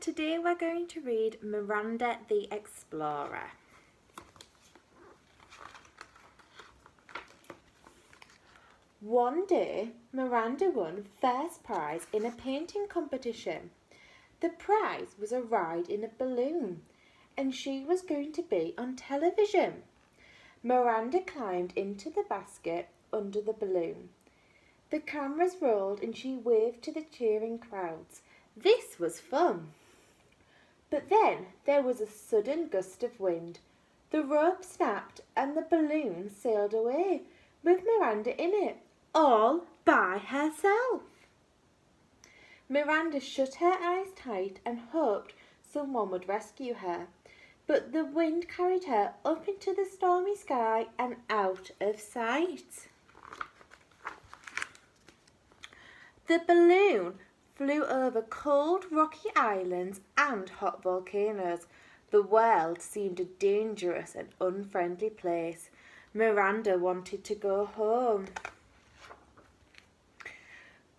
Today we're going to read Miranda the Explorer. One day, Miranda won first prize in a painting competition. The prize was a ride in a balloon, and she was going to be on television. Miranda climbed into the basket under the balloon. The cameras rolled and she waved to the cheering crowds. This was fun. But then there was a sudden gust of wind. The rope snapped and the balloon sailed away with Miranda in it, all by herself. Miranda shut her eyes tight and hoped someone would rescue her, but the wind carried her up into the stormy sky and out of sight. The balloon flew over cold rocky islands and hot volcanoes. The world seemed a dangerous and unfriendly place. Miranda wanted to go home.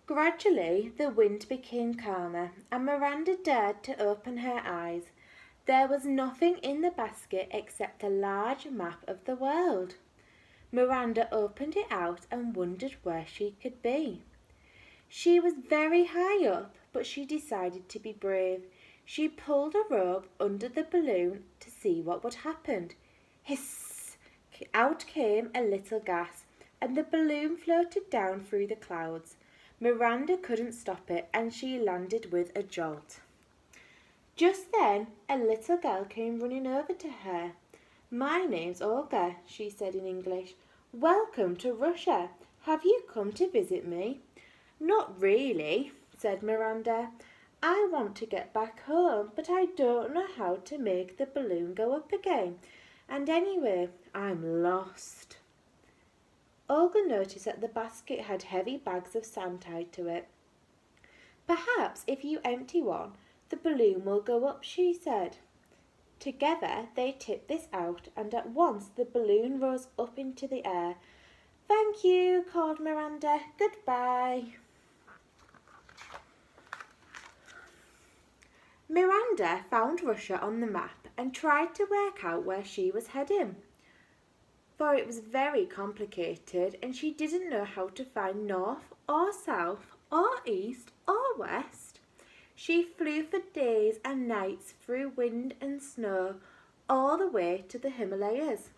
Gradually, the wind became calmer, and Miranda dared to open her eyes. There was nothing in the basket except a large map of the world. Miranda opened it out and wondered where she could be. She was very high up, but she decided to be brave. She pulled a rope under the balloon to see what would happen. Hiss! Out came a little gas, and the balloon floated down through the clouds. Miranda couldn't stop it, and she landed with a jolt. Just then, a little girl came running over to her. "My name's Olga," she said in English. "Welcome to Russia. Have you come to visit me?" "Not really," said Miranda. "I want to get back home, but I don't know how to make the balloon go up again. And anyway, I'm lost." Olga noticed that the basket had heavy bags of sand tied to it. "Perhaps if you empty one, the balloon will go up," she said. Together they tipped this out, and at once the balloon rose up into the air. "Thank you," called Miranda. "Goodbye." Miranda found Russia on the map and tried to work out where she was heading, for it was very complicated and she didn't know how to find north or south or east or west. She flew for days and nights through wind and snow all the way to the Himalayas,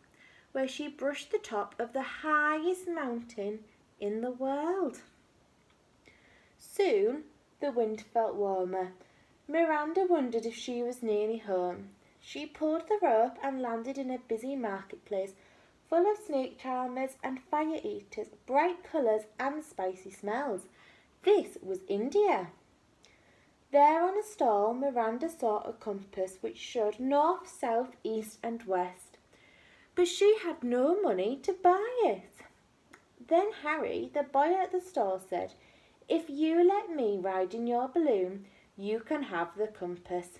where she brushed the top of the highest mountain in the world. Soon the wind felt warmer. Miranda wondered if she was nearly home. She pulled the rope and landed in a busy marketplace full of snake charmers and fire eaters, bright colours and spicy smells. This was India. There on a stall, Miranda saw a compass which showed north, south, east and west, but she had no money to buy it. Then Harry, the boy at the stall, said, "If you let me ride in your balloon, you can have the compass."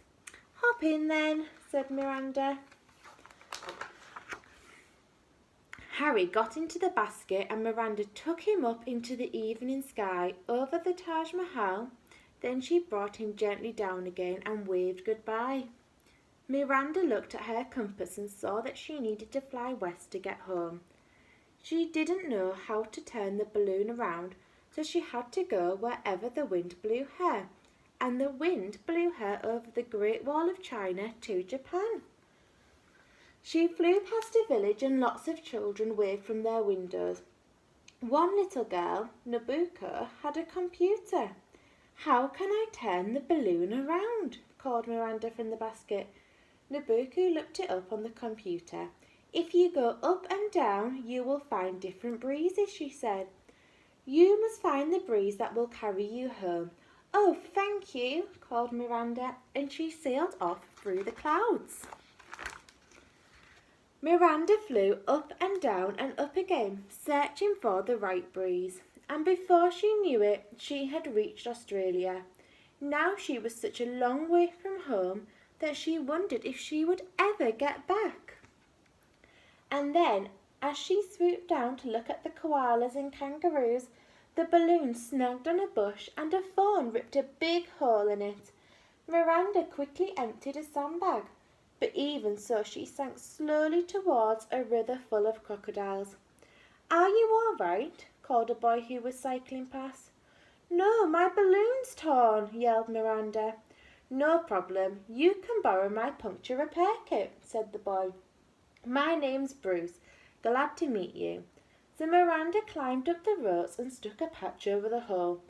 "Hop in then," said Miranda. Harry got into the basket and Miranda took him up into the evening sky over the Taj Mahal. Then she brought him gently down again and waved goodbye. Miranda looked at her compass and saw that she needed to fly west to get home. She didn't know how to turn the balloon around, so she had to go wherever the wind blew her, and the wind blew her over the Great Wall of China to Japan. She flew past a village and lots of children waved from their windows. One little girl, Nabucco, had a computer. "How can I turn the balloon around?" called Miranda from the basket. Nabucco looked it up on the computer. "If you go up and down, you will find different breezes," she said. "You must find the breeze that will carry you home." "Oh, thank you," called Miranda, and she sailed off through the clouds. Miranda flew up and down and up again, searching for the right breeze, and before she knew it, she had reached Australia. Now she was such a long way from home that she wondered if she would ever get back. And then, as she swooped down to look at the koalas and kangaroos, the balloon snagged on a bush and a thorn ripped a big hole in it. Miranda quickly emptied a sandbag, but even so she sank slowly towards a river full of crocodiles. "Are you all right?" called a boy who was cycling past. "No, my balloon's torn," yelled Miranda. "No problem, you can borrow my puncture repair kit," said the boy. "My name's Bruce, glad to meet you." So Miranda climbed up the ropes and stuck a patch over the hole.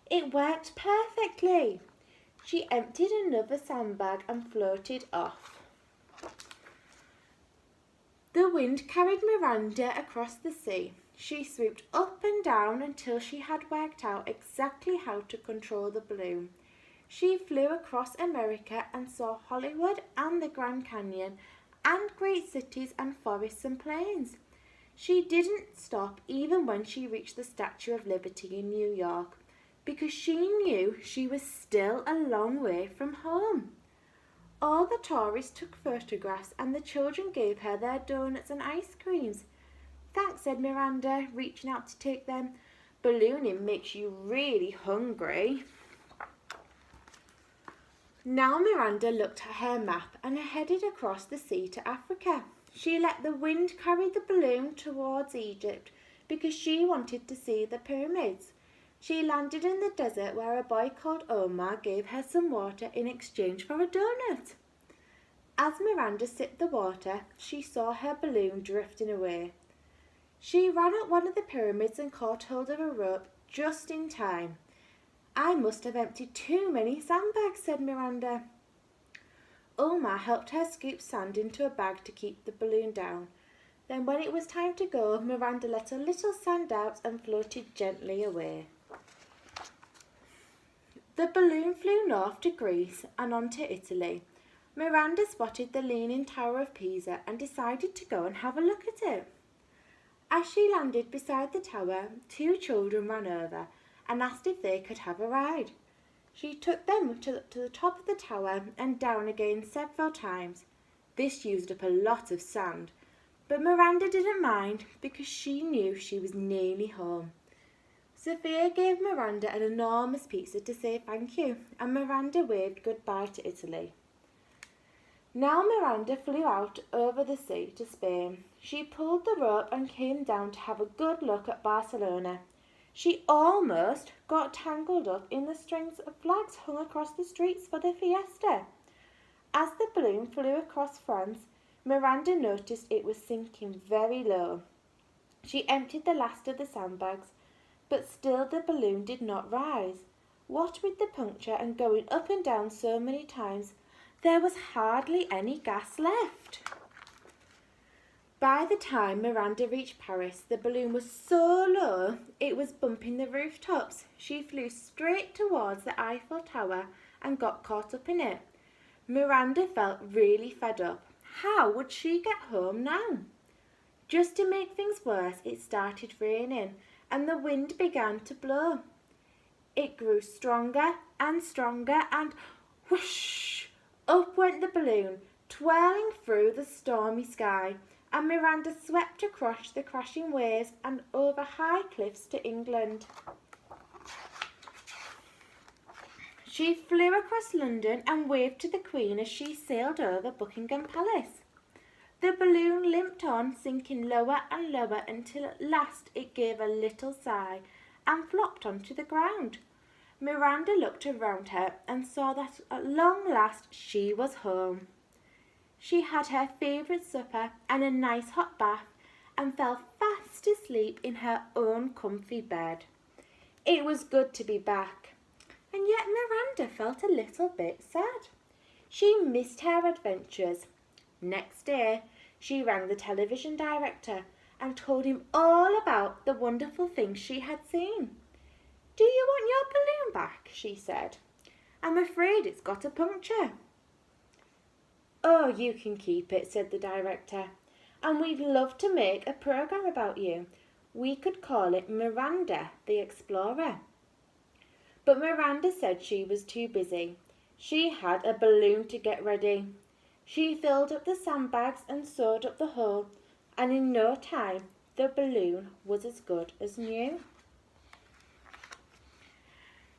It worked perfectly. She emptied another sandbag and floated off. The wind carried Miranda across the sea. She swooped up and down until she had worked out exactly how to control the balloon. She flew across America and saw Hollywood and the Grand Canyon and great cities and forests and plains. She didn't stop even when she reached the Statue of Liberty in New York, because she knew she was still a long way from home. All the tourists took photographs and the children gave her their donuts and ice creams. "Thanks," said Miranda, reaching out to take them. "Ballooning makes you really hungry." Now Miranda looked at her map and headed across the sea to Africa. She let the wind carry the balloon towards Egypt because she wanted to see the pyramids. She landed in the desert where a boy called Omar gave her some water in exchange for a donut. As Miranda sipped the water, she saw her balloon drifting away. She ran up one of the pyramids and caught hold of a rope just in time. "I must have emptied too many sandbags," said Miranda. Omar helped her scoop sand into a bag to keep the balloon down. Then when it was time to go, Miranda let a little sand out and floated gently away. The balloon flew north to Greece and on to Italy. Miranda spotted the Leaning Tower of Pisa and decided to go and have a look at it. As she landed beside the tower, two children ran over and asked if they could have a ride. She took them to the top of the tower and down again several times. This used up a lot of sand, but Miranda didn't mind because she knew she was nearly home. Sophia gave Miranda an enormous pizza to say thank you, and Miranda waved goodbye to Italy. Now Miranda flew out over the sea to Spain. She pulled the rope and came down to have a good look at Barcelona. She almost got tangled up in the strings of flags hung across the streets for the fiesta. As the balloon flew across France, Miranda noticed it was sinking very low. She emptied the last of the sandbags, but still the balloon did not rise. What with the puncture and going up and down so many times, there was hardly any gas left. By the time Miranda reached Paris, the balloon was so low it was bumping the rooftops. She flew straight towards the Eiffel Tower and got caught up in it. Miranda felt really fed up. How would she get home now? Just to make things worse, it started raining and the wind began to blow. It grew stronger and whoosh! Up went the balloon, twirling through the stormy sky, and Miranda swept across the crashing waves and over high cliffs to England. She flew across London and waved to the Queen as she sailed over Buckingham Palace. The balloon limped on, sinking lower and lower until at last it gave a little sigh and flopped onto the ground. Miranda looked around her and saw that at long last she was home. She had her favourite supper and a nice hot bath and fell fast asleep in her own comfy bed. It was good to be back, and yet Miranda felt a little bit sad. She missed her adventures. Next day, she rang the television director and told him all about the wonderful things she had seen. "Do you want your balloon back?" she said. "I'm afraid it's got a puncture." "Oh, you can keep it," said the director. "And we'd love to make a program about you. We could call it Miranda the Explorer." But Miranda said she was too busy. She had a balloon to get ready. She filled up the sandbags and sewed up the hole, and in no time the balloon was as good as new.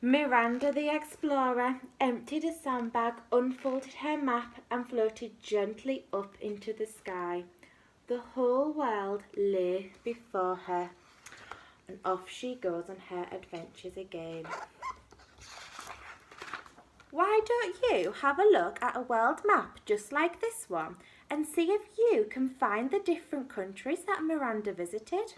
Miranda the explorer emptied a sandbag, unfolded her map and floated gently up into the sky. The whole world lay before her. And off she goes on her adventures again. Why don't you have a look at a world map just like this one and see if you can find the different countries that Miranda visited?